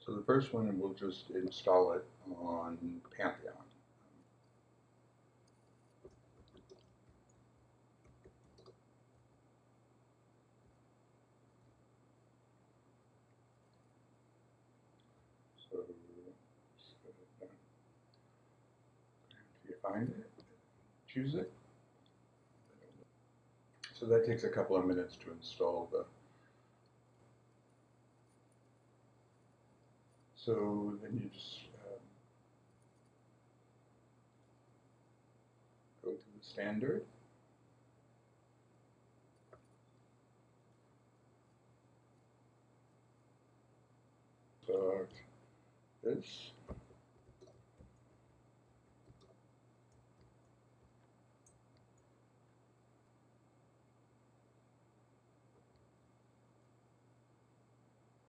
So the first one, we'll just install it on Pantheon. So if you find it, choose it. So that takes a couple of minutes to install the. So then you just go to the standard. Select this.